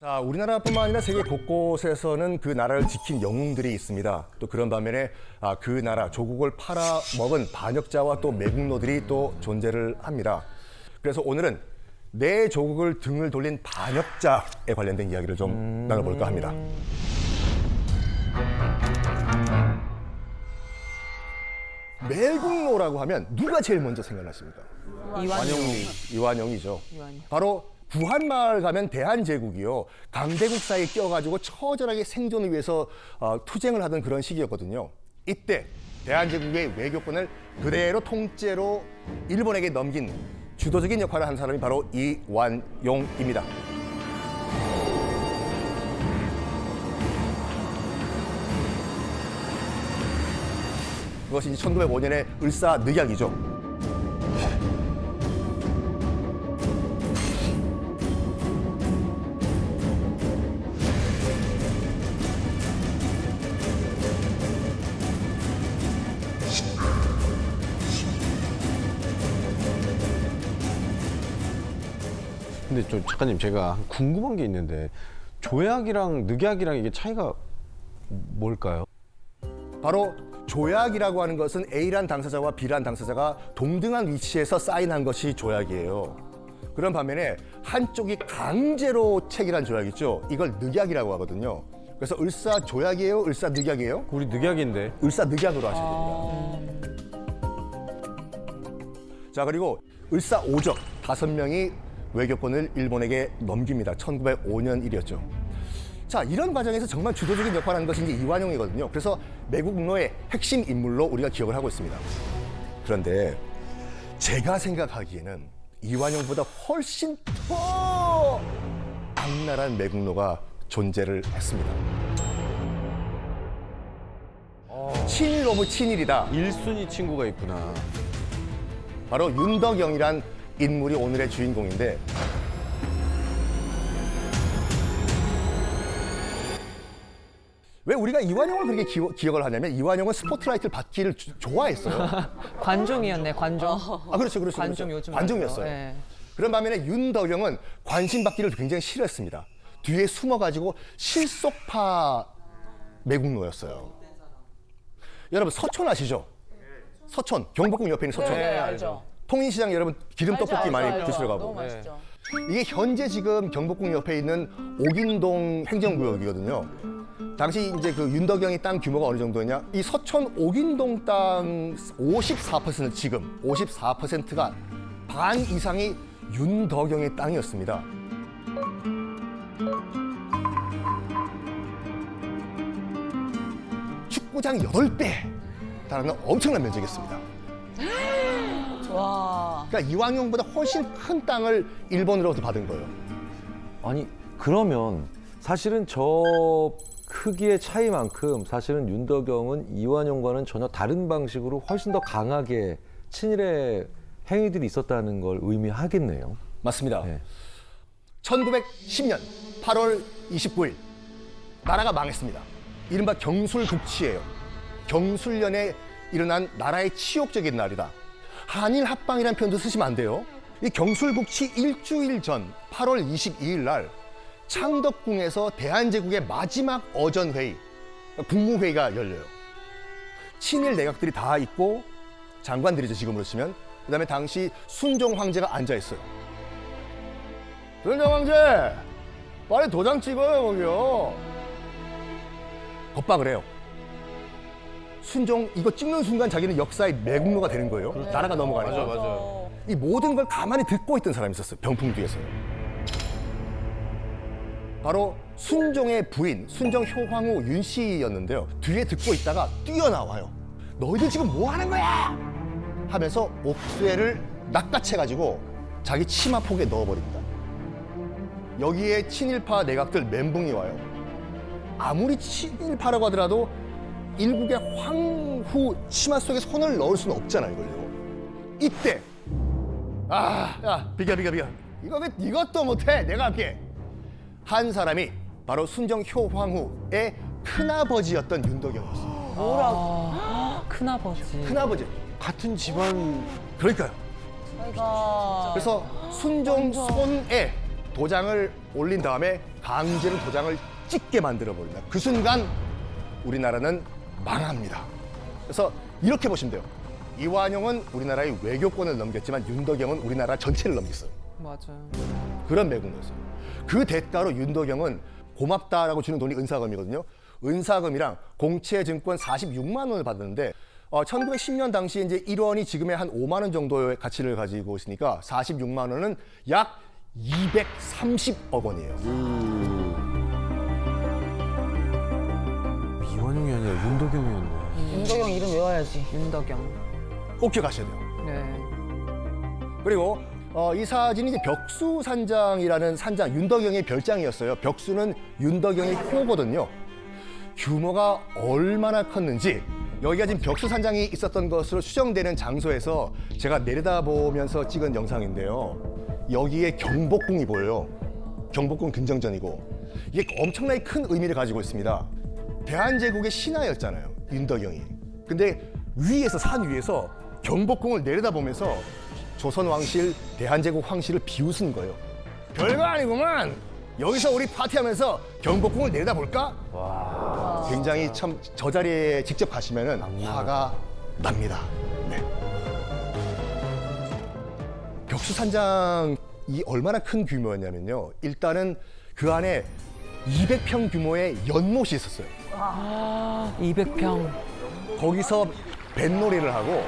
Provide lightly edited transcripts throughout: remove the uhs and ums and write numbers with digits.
자, 우리나라뿐만 아니라 세계 곳곳에서는 그 나라를 지킨 영웅들이 있습니다. 또 그런 반면에 그 나라 조국을 팔아먹은 반역자와 또 매국노들이 또 존재를 합니다. 그래서 오늘은 내 조국을 등을 돌린 반역자에 관련된 이야기를 좀 나눠볼까 합니다. 매국노라고 하면 누가 제일 먼저 생각나십니까? 이완용이죠. 바로 구한마을 가면 대한제국이요. 강대국 사이에 껴가지고 처절하게 생존을 위해서 투쟁을 하던 그런 시기였거든요. 이때 대한제국의 외교권을 그대로 통째로 일본에게 넘긴 주도적인 역할을 한 사람이 바로 이완용입니다. 그것이 1905년의 을사늑약이죠. 근데 좀 작가님, 제가 궁금한 게 있는데 조약이랑 늑약이랑 이게 차이가 뭘까요? 바로 조약이라고 하는 것은 A란 당사자와 B란 당사자가 동등한 위치에서 사인한 것이 조약이에요. 그런 반면에 한쪽이 강제로 체결한 조약 있죠. 이걸 늑약이라고 하거든요. 그래서 을사조약이에요? 을사늑약이에요? 우리 늑약인데. 을사늑약으로 하시면 됩니다. 자, 그리고 을사오적 5명이 외교권을 일본에게 넘깁니다. 1905년 일이었죠. 자, 이런 과정에서 정말 주도적인 역할을 하는 것이 이제 이완용이거든요. 그래서 매국노의 핵심 인물로 우리가 기억을 하고 있습니다. 그런데 제가 생각하기에는 이완용보다 훨씬 더 악랄한 매국노가 존재를 했습니다. 친일 오브 친일이다. 1순위 친구가 있구나. 바로 윤덕영이란 인물이 오늘의 주인공인데, 왜 우리가 이완용을 그렇게 기억을 하냐면 이완용은 스포트라이트를 받기를 좋아했어요. 관종이었네, 관종. 그렇죠. 관종 요즘 관종이었어요. 네. 그런 반면에 윤덕영은 관심 받기를 굉장히 싫어했습니다. 뒤에 숨어가지고 실속파 매국노였어요. 여러분 서촌 아시죠? 서촌, 경복궁 옆에 있는 서촌. 네, 알죠. 통인시장 여러분 기름 떡볶이 많이 드시러 가고. 너무 맛있죠. 이게 현재 지금 경복궁 옆에 있는 옥인동 행정구역이거든요. 당시 이제 그 윤덕영의 땅 규모가 어느 정도였냐? 이 서촌 옥인동 땅 54% 지금 54%가 반 이상이 윤덕영의 땅이었습니다. 축구장 8배 달하는 엄청난 면적이었습니다. 와. 그러니까 이완용보다 훨씬 큰 땅을 일본으로부터 받은 거예요. 아니 그러면 사실은 저 크기의 차이만큼 사실은 윤덕영은 이완용과는 전혀 다른 방식으로 훨씬 더 강하게 친일의 행위들이 있었다는 걸 의미하겠네요. 맞습니다. 네. 1910년 8월 29일 나라가 망했습니다. 이른바 경술국치예요. 경술련에 일어난 나라의 치욕적인 날이다. 한일 합방이라는 표현도 쓰시면 안 돼요. 이 경술국치 일주일 전 8월 22일 날 창덕궁에서 대한제국의 마지막 어전회의, 국무회의가 열려요. 친일 내각들이 다 있고 장관들이죠, 지금으로 치면. 그다음에 당시 순종 황제가 앉아 있어요. 순종 황제, 빨리 도장 찍어요, 거기요. 겁박을 해요. 순종 이거 찍는 순간 자기는 역사의 매국노가 되는 거예요. 나라가 넘어가니까. 맞아. 이 모든 걸 가만히 듣고 있던 사람이 있었어요. 병풍 뒤에서요. 바로 순종의 부인 순정 효황후 윤 씨였는데요. 뒤에 듣고 있다가 뛰어나와요. 너희들 지금 뭐 하는 거야? 하면서 옥쇠를 낚아채가지고 자기 치마 폭에 넣어버립니다. 여기에 친일파 내각들 멘붕이 와요. 아무리 친일파라고 하더라도 일국의 황후 치마 속에 손을 넣을 수는 없잖아요, 이걸요. 이때 야, 비켜. 이것도 못해. 내가 할게. 한 사람이 바로 순정 효황후의 큰아버지였던 윤덕영이었어요. 뭐라고? 큰아버지. 큰아버지. 같은 집안. 그러니까요. 아이고. 그래서 순종 손에 도장을 올린 다음에 강제로 도장을 찍게 만들어 버립니다. 그 순간 우리나라는 망합니다. 그래서 이렇게 보시면 돼요. 이완용은 우리나라의 외교권을 넘겼지만 윤덕영은 우리나라 전체를 넘겼어요. 맞아요. 그런 매국노였어요. 그 대가로 윤덕영은 고맙다라고 주는 돈이 은사금이거든요. 은사금이랑 공채증권 46만 원을 받았는데 1910년 당시에 이제 1원이 지금의 한 5만 원 정도의 가치를 가지고 있으니까 46만 원은 약 230억 원이에요. 이완용이 아니라 윤덕영이었네. 윤덕영 이름 외워야지. 윤덕영. 꼭 기억하셔야 돼요. 네. 그리고 이 사진이 이제 벽수산장이라는 산장, 윤덕영의 별장이었어요. 벽수는 윤덕영의 호거든요. 규모가 얼마나 컸는지 여기가 지금 벽수산장이 있었던 것으로 추정되는 장소에서 제가 내려다보면서 찍은 영상인데요. 여기에 경복궁이 보여요. 경복궁 등정전이고 이게 엄청나게 큰 의미를 가지고 있습니다. 대한제국의 신하였잖아요, 윤덕영이. 근데 위에서, 산 위에서 경복궁을 내려다보면서 조선왕실, 대한제국 황실을 비웃은 거예요. 별거 아니구만. 여기서 우리 파티하면서 경복궁을 내려다볼까? 와. 굉장히 참 저 자리에 직접 가시면은 화가 납니다. 네. 벽수산장이 얼마나 큰 규모였냐면요. 일단은 그 안에 200평 규모의 연못이 있었어요. 200평. 거기서 뱃놀이를 하고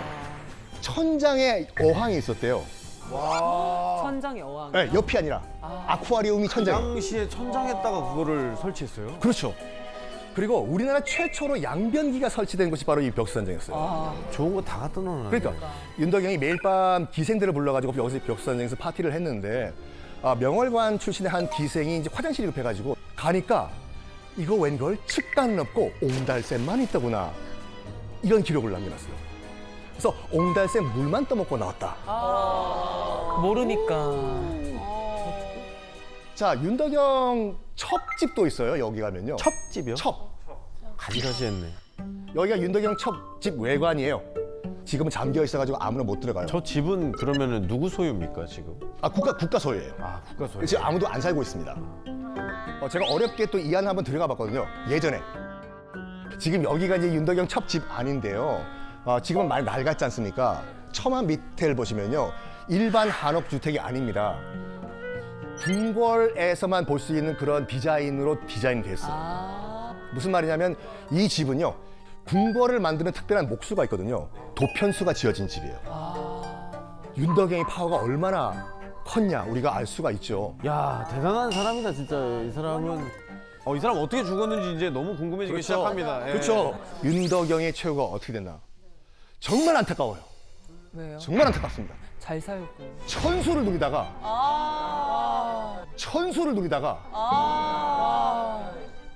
천장에 어항이 있었대요. 천장의 어항. 네, 옆이 아니라 아쿠아리움이 천장에. 당시에 천장에다가 그거를 설치했어요. 그렇죠. 그리고 우리나라 최초로 양변기가 설치된 곳이 바로 이 벽수산장이었어요. 좋은 거 다 갖다 놓는. 그러니까 윤덕영이 매일 밤 기생들을 불러가지고 여기서 벽수산장에서 파티를 했는데 명월관 출신의 한 기생이 이제 화장실이 급해가지고 가니까 이거 웬걸 측단은 없고 옹달샘만 있더구나 이런 기록을 남겨놨어요. 그래서 옹달샘 물만 떠먹고 나왔다. 모르니까. 자, 윤덕영 첩집도 있어요. 여기 가면요. 첩집이요? 첩. 가지가지 했네. 여기가 윤덕영 첩집 외관이에요. 지금은 잠겨 있어가지고 아무나 못 들어가요. 저 집은 그러면은 누구 소유입니까 지금? 국가 소유예요. 국가 소유. 지금 아무도 안 살고 있습니다. 제가 어렵게 또 이 안을 한번 들어가 봤거든요. 예전에. 지금 여기가 이제 윤덕영 첩집 아닌데요. 지금은 많이 낡았지 않습니까? 처마 밑에를 보시면요. 일반 한옥주택이 아닙니다. 궁궐에서만 볼 수 있는 그런 디자인으로 디자인됐어요. 무슨 말이냐면 이 집은요. 궁궐을 만드는 특별한 목수가 있거든요. 도편수가 지어진 집이에요. 윤덕영의 파워가 얼마나 컸냐 우리가 알 수가 있죠. 야 대단한 사람이다 진짜. 이 사람은 이 사람 어떻게 죽었는지 이제 너무 궁금해지기 시작합니다. 예. 그렇죠. 윤덕영의 최후가 어떻게 됐나. 정말 안타까워요. 왜요? 정말 안타깝습니다. 잘 살고. 천수를 누리다가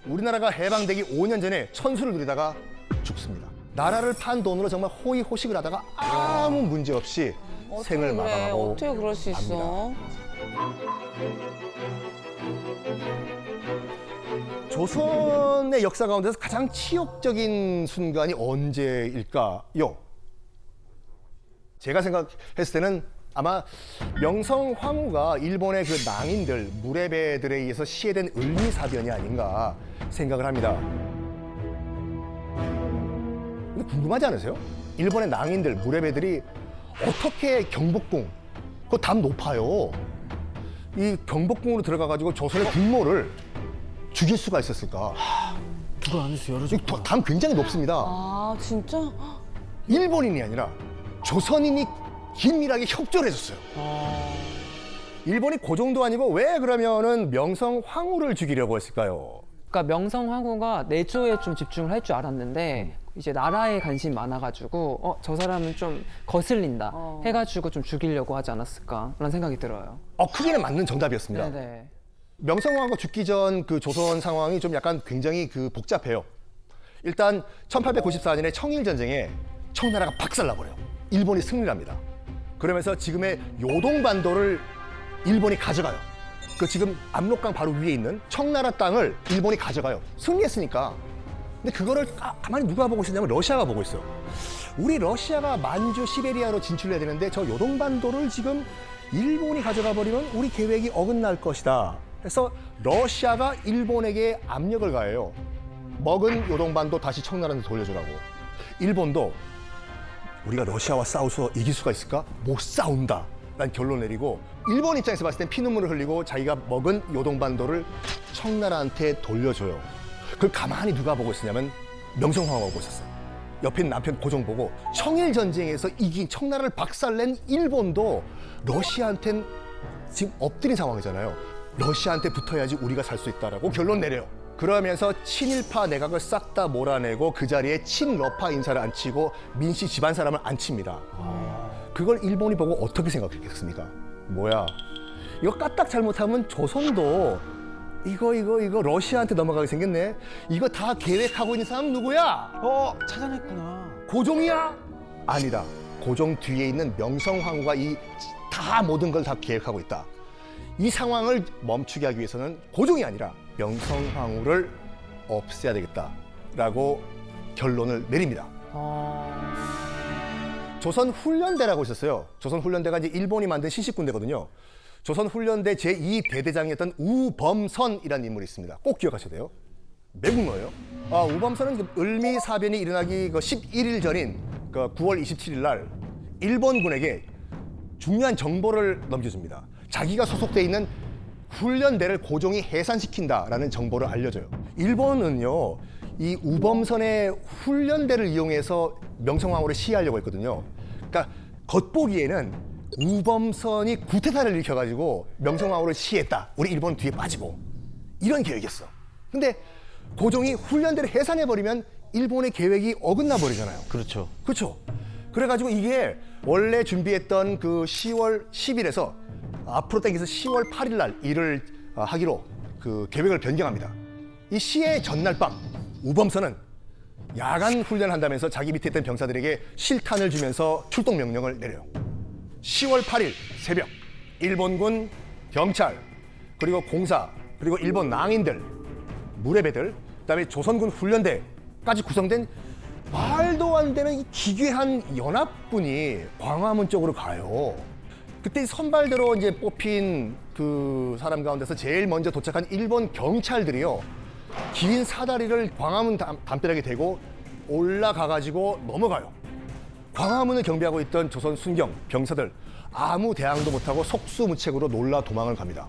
우리나라가 해방되기 5년 전에 천수를 누리다가 죽습니다. 나라를 판 돈으로 정말 호의호식을 하다가 아무 문제 없이 생을 마감하고 어떻게 그럴 수 있어? 조선의 역사 가운데서 가장 치욕적인 순간이 언제일까요? 제가 생각했을 때는 아마 명성 황후가 일본의 그 낭인들, 무례배들에 의해서 시해된 을미사변이 아닌가 생각을 합니다. 근데 궁금하지 않으세요? 일본의 낭인들, 무례배들이 어떻게 경복궁, 그 담 높아요. 이 경복궁으로 들어가가지고 조선의 국모를 죽일 수가 있었을까? 누가 안에서 열어줬구나. 담 굉장히 높습니다. 아 진짜? 일본인이 아니라 조선인이 긴밀하게 협조를 해줬어요. 일본이 그 정도 아니고 왜 그러면은 명성 황후를 죽이려고 했을까요? 그러니까 명성 황후가 내조에 좀 집중을 할 줄 알았는데 이제 나라에 관심이 많아가지고 저 사람은 좀 거슬린다 해가지고 좀 죽이려고 하지 않았을까라는 생각이 들어요. 크게는 맞는 정답이었습니다. 네네. 명성 황후가 죽기 전 그 조선 상황이 좀 약간 굉장히 복잡해요. 일단 1894년에 청일전쟁에 청나라가 박살나버려요. 일본이 승리를 합니다. 그러면서 지금의 요동반도를 일본이 가져가요. 그 지금 압록강 바로 위에 있는 청나라 땅을 일본이 가져가요. 승리했으니까. 근데 그거를 가만히 누가 보고 있었냐면 러시아가 보고 있어요. 우리 러시아가 만주, 시베리아로 진출해야 되는데 저 요동반도를 지금 일본이 가져가 버리면 우리 계획이 어긋날 것이다. 해서 러시아가 일본에게 압력을 가해요. 먹은 요동반도 다시 청나라한테 돌려주라고. 일본도 우리가 러시아와 싸워서 이길 수가 있을까? 못 싸운다. 라는 결론 내리고 일본 입장에서 봤을 땐 피눈물을 흘리고 자기가 먹은 요동반도를 청나라한테 돌려줘요. 그걸 가만히 누가 보고 있었냐면 명성황후가 보고 있었어. 옆에 있는 남편 고종 보고 청일 전쟁에서 이긴 청나라를 박살낸 일본도 러시아한텐 지금 엎드린 상황이잖아요. 러시아한테 붙어야지 우리가 살 수 있다라고 결론 내려요. 그러면서 친일파 내각을 싹 다 몰아내고 그 자리에 친러파 인사를 앉히고 민씨 집안 사람을 앉힙니다. 그걸 일본이 보고 어떻게 생각했겠습니까? 뭐야, 이거 까딱 잘못하면 조선도 이거 러시아한테 넘어가게 생겼네. 이거 다 계획하고 있는 사람 누구야? 찾아냈구나. 고종이야? 아니다. 고종 뒤에 있는 명성황후가 이 다 모든 걸 다 계획하고 있다. 이 상황을 멈추게 하기 위해서는 고종이 아니라 명성황후를 없애야 되겠다라고 결론을 내립니다. 조선훈련대라고 있었어요. 조선훈련대가 이제 일본이 만든 신식군대거든요. 조선훈련대 제2대대장이었던 우범선이라는 인물이 있습니다. 꼭 기억하셔야 돼요. 매국노예요. 우범선은 을미사변이 일어나기 11일 전인 9월 27일 날 일본군에게 중요한 정보를 넘겨줍니다. 자기가 소속돼 있는 훈련대를 고종이 해산시킨다라는 정보를 알려줘요. 일본은요, 이 우범선의 훈련대를 이용해서 명성황후를 시해하려고 했거든요. 그러니까 겉보기에는 우범선이 구태타를 일으켜가지고 명성황후를 시해했다. 우리 일본 뒤에 빠지고. 이런 계획이었어. 근데 고종이 훈련대를 해산해버리면 일본의 계획이 어긋나 버리잖아요. 그렇죠. 그렇죠. 그래가지고 이게 원래 준비했던 그 10월 10일에서 앞으로 당겨서 10월 8일 날 일을 하기로 그 계획을 변경합니다. 이 시의 전날 밤 우범선은 야간 훈련한다면서 자기 밑에 있던 병사들에게 실탄을 주면서 출동 명령을 내려요. 10월 8일 새벽 일본군 경찰 그리고 공사 그리고 일본 낭인들 무례배들 그다음에 조선군 훈련대까지 구성된 말도 안 되는 이 기괴한 연합군이 광화문 쪽으로 가요. 그때 선발대로 이제 뽑힌 그 사람 가운데서 제일 먼저 도착한 일본 경찰들이요. 긴 사다리를 광화문 담벼락에 대고 올라가가지고 넘어가요. 광화문을 경비하고 있던 조선 순경 병사들 아무 대항도 못하고 속수무책으로 놀라 도망을 갑니다.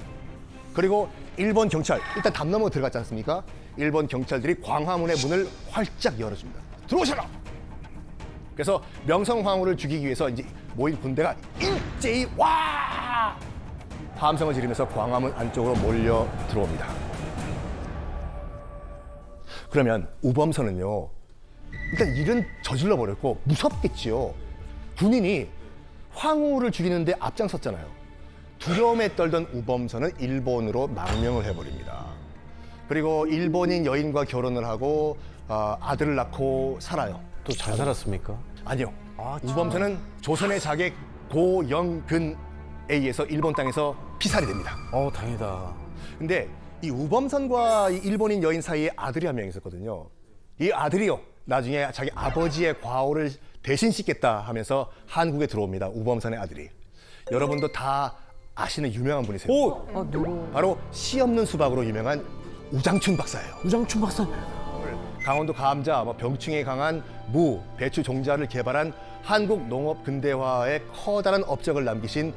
그리고 일본 경찰 일단 담 넘어 들어갔지 않습니까? 일본 경찰들이 광화문의 문을 활짝 열어줍니다. 들어오셔라. 그래서 명성황후를 죽이기 위해서 이제 모인 군대가 일제히 와 함성을 지르면서 광화문 안쪽으로 몰려 들어옵니다. 그러면 우범선은요, 일단 일은 저질러 버렸고 무섭겠지요. 군인이 황후를 죽이는데 앞장섰잖아요. 두려움에 떨던 우범선은 일본으로 망명을 해버립니다. 그리고 일본인 여인과 결혼을 하고 아들을 낳고 살아요. 또 잘 살았습니까? 아니요. 우범선은 조선의 자객 고영근에 의해서 일본 땅에서 피살이 됩니다. 다행이다. 근데 이 우범선과 이 일본인 여인 사이에 아들이 한 명 있었거든요. 이 아들이요, 나중에 자기 아버지의 과오를 대신 씻겠다 하면서 한국에 들어옵니다. 우범선의 아들이. 여러분도 다 아시는 유명한 분이세요. 누구? 바로 씨 없는 수박으로 유명한 우장춘 박사예요. 우장춘 박사. 강원도 감자, 병충해에 강한 무, 배추 종자를 개발한 한국 농업 근대화에 커다란 업적을 남기신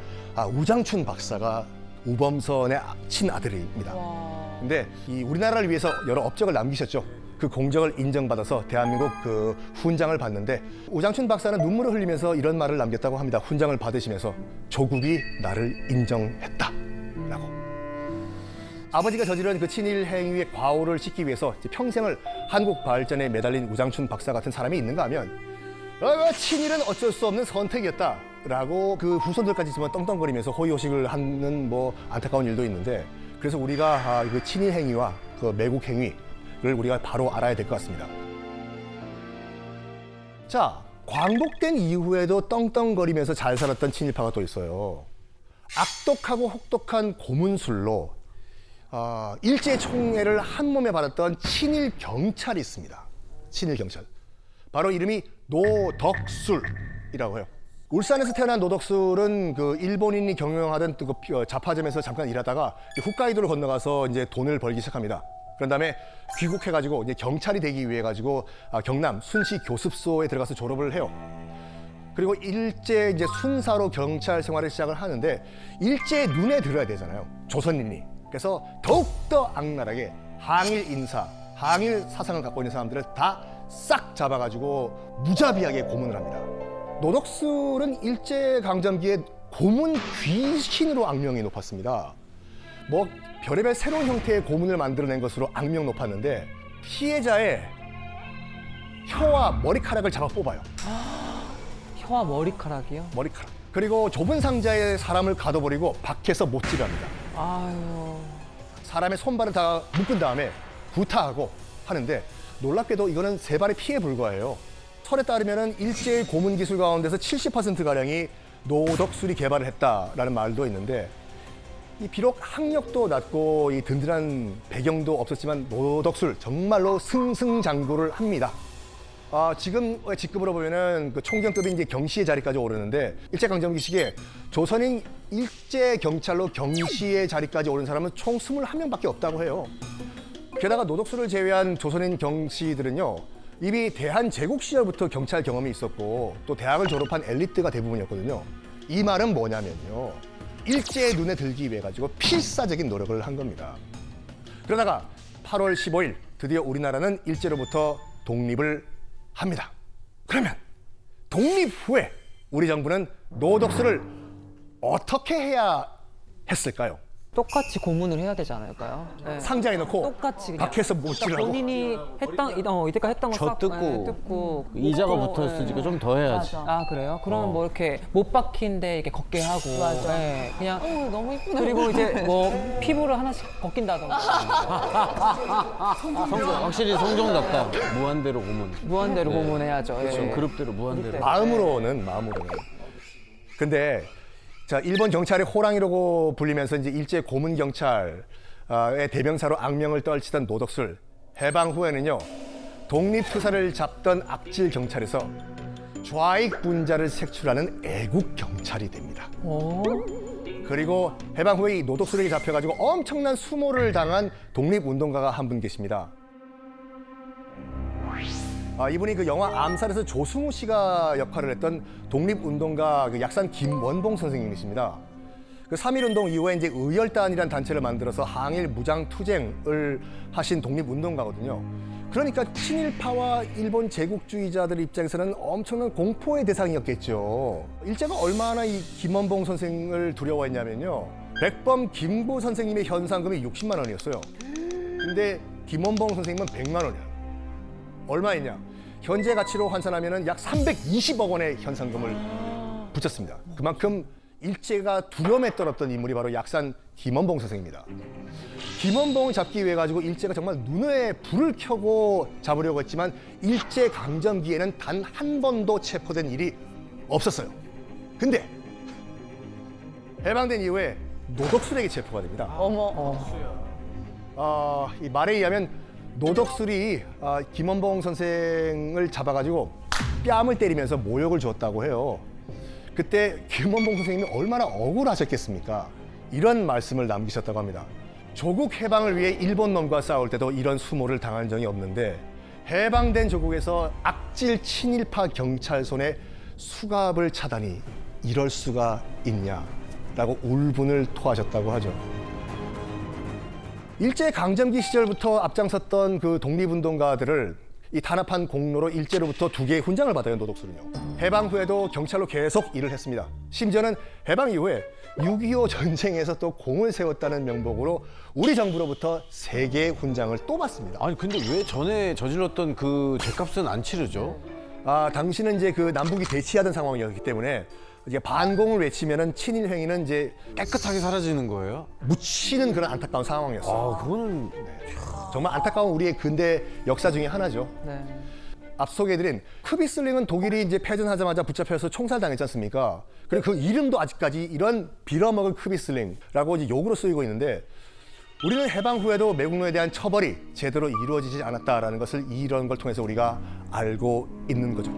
우장춘 박사가 우범선의 친아들입니다. 근데 이 우리나라를 위해서 여러 업적을 남기셨죠. 그 공적을 인정받아서 대한민국 그 훈장을 받는데 우장춘 박사는 눈물을 흘리면서 이런 말을 남겼다고 합니다. 훈장을 받으시면서 조국이 나를 인정했다라고. 아버지가 저지른 그 친일 행위의 과오를 씻기 위해서 이제 평생을 한국 발전에 매달린 우장춘 박사 같은 사람이 있는가 하면 친일은 어쩔 수 없는 선택이었다라고 그 후손들까지 지금 떵떵거리면서 호의호식을 하는 안타까운 일도 있는데, 그래서 우리가 그 친일 행위와 그 매국 행위를 우리가 바로 알아야 될 것 같습니다. 자, 광복된 이후에도 떵떵거리면서 잘 살았던 친일파가 또 있어요. 악독하고 혹독한 고문술로 일제 총애를 한 몸에 받았던 친일 경찰이 있습니다. 친일 경찰. 바로 이름이 노덕술이라고 해요. 울산에서 태어난 노덕술은 그 일본인이 경영하던 그 잡화점에서 잠깐 일하다가 홋카이도를 건너가서 이제 돈을 벌기 시작합니다. 그런 다음에 귀국해가지고 이제 경찰이 되기 위해 가지고 경남 순시 교습소에 들어가서 졸업을 해요. 그리고 일제 이제 순사로 경찰 생활을 시작을 하는데 일제의 눈에 들어야 되잖아요. 조선인이. 그래서 더욱더 악랄하게 항일 인사, 항일 사상을 갖고 있는 사람들을 다 싹 잡아가지고 무자비하게 고문을 합니다. 노덕술은 일제강점기에 고문 귀신으로 악명이 높았습니다. 뭐 별의별 새로운 형태의 고문을 만들어낸 것으로 악명 높았는데 피해자의 혀와 머리카락을 잡아 뽑아요. 혀와 머리카락이요? 머리카락. 그리고 좁은 상자에 사람을 가둬버리고 밖에서 못질을 합니다. 아유. 사람의 손발을 다 묶은 다음에 구타하고 하는데 놀랍게도 이거는 세 발의 피에 불과해요. 설에 따르면 일제의 고문 기술 가운데서 70%가량이 노덕술이 개발을 했다라는 말도 있는데 이 비록 학력도 낮고 이 든든한 배경도 없었지만 노덕술 정말로 승승장구를 합니다. 지금 직급으로 보면은 그 총경급인 이제 경시의 자리까지 오르는데 일제강점기 시기에 조선인 일제 경찰로 경시의 자리까지 오른 사람은 총 21명밖에 없다고 해요. 게다가 노덕술을 제외한 조선인 경시들은요, 이미 대한제국 시절부터 경찰 경험이 있었고 또 대학을 졸업한 엘리트가 대부분이었거든요. 이 말은 뭐냐면요, 일제의 눈에 들기 위해 가지고 필사적인 노력을 한 겁니다. 그러다가 8월 15일 드디어 우리나라는 일제로부터 독립을 합니다. 그러면 독립 후에 우리 정부는 노덕술을 어떻게 해야 했을까요? 똑같이 고문을 해야 되지 않을까요? 네. 상자에 넣고 똑같이 그냥 밖에서 못질하고 본인이 했던 이때까지 했던 거 저 싹 뜯고 뜯고 이자가 또, 붙어있으니까 예. 좀 더 해야지. 아 그래요? 그러면 뭐 이렇게 못 박힌데 이렇게 걷게 하고 맞아. 예, 그냥 너무 이쁘네. 그리고 이제 뭐 피부를 하나씩 벗긴다던가 확실히 성종답다. 무한대로 고문. 무한대로 고문해야죠. 예. 좀 그룹대로 무한대로. 마음으로는. 근데 자, 일본 경찰의 호랑이라고 불리면서 이제 일제 고문 경찰의 대명사로 악명을 떨치던 노덕술, 해방 후에는요, 독립투사를 잡던 악질 경찰에서 좌익 분자를 색출하는 애국 경찰이 됩니다. 오? 그리고 해방 후에 이 노덕술에게 잡혀가지고 엄청난 수모를 당한 독립운동가가 한 분 계십니다. 이분이 그 영화 암살에서 조승우 씨가 역할을 했던 독립운동가 그 약산 김원봉 선생님이십니다. 그 3.1운동 이후에 이제 의열단이라는 단체를 만들어서 항일 무장투쟁을 하신 독립운동가거든요. 그러니까 친일파와 일본 제국주의자들 입장에서는 엄청난 공포의 대상이었겠죠. 일제가 얼마나 이 김원봉 선생을 두려워했냐면요, 백범 김구 선생님의 현상금이 60만 원이었어요. 근데 김원봉 선생님은 100만 원이야. 얼마이냐? 현재 가치로 환산하면 약 320억 원의 현상금을 붙였습니다. 그만큼 일제가 두려움에 떨었던 인물이 바로 약산 김원봉 선생입니다. 김원봉을 잡기 위해 가지고 일제가 정말 눈에 불을 켜고 잡으려고 했지만 일제 강점기에는 단 한 번도 체포된 일이 없었어요. 근데 해방된 이후에 노덕술에게 체포가 됩니다. 어머. 이 말에 의하면 노덕술이 김원봉 선생을 잡아가지고 뺨을 때리면서 모욕을 주었다고 해요. 그때 김원봉 선생님이 얼마나 억울하셨겠습니까? 이런 말씀을 남기셨다고 합니다. 조국 해방을 위해 일본 놈과 싸울 때도 이런 수모를 당한 적이 없는데 해방된 조국에서 악질 친일파 경찰 손에 수갑을 차다니 이럴 수가 있냐라고 울분을 토하셨다고 하죠. 일제 강점기 시절부터 앞장섰던 그 독립운동가들을 이 단합한 공로로 일제로부터 2개의 훈장을 받아요, 노덕술은요. 해방 후에도 경찰로 계속 일을 했습니다. 심지어는 해방 이후에 6.25 전쟁에서 또 공을 세웠다는 명목으로 우리 정부로부터 3개의 훈장을 또 받습니다. 아니 근데 왜 전에 저질렀던 그 죄값은 안 치르죠? 당시는 이제 그 남북이 대치하던 상황이었기 때문에 이제 반공을 외치면은 친일 행위는 이제 깨끗하게 사라지는 거예요? 묻히는 그런 안타까운 상황이었어요. 그거는 정말 안타까운 우리의 근대 역사 중에 하나죠. 네. 앞서 소개해드린 크비슬링은 독일이 이제 패전하자마자 붙잡혀서 총살당했지 않습니까? 그리고 그 이름도 아직까지 이런 빌어먹은 크비슬링라고 이제 욕으로 쓰이고 있는데 우리는 해방 후에도 매국노에 대한 처벌이 제대로 이루어지지 않았다라는 것을 이런 걸 통해서 우리가 알고 있는 거죠.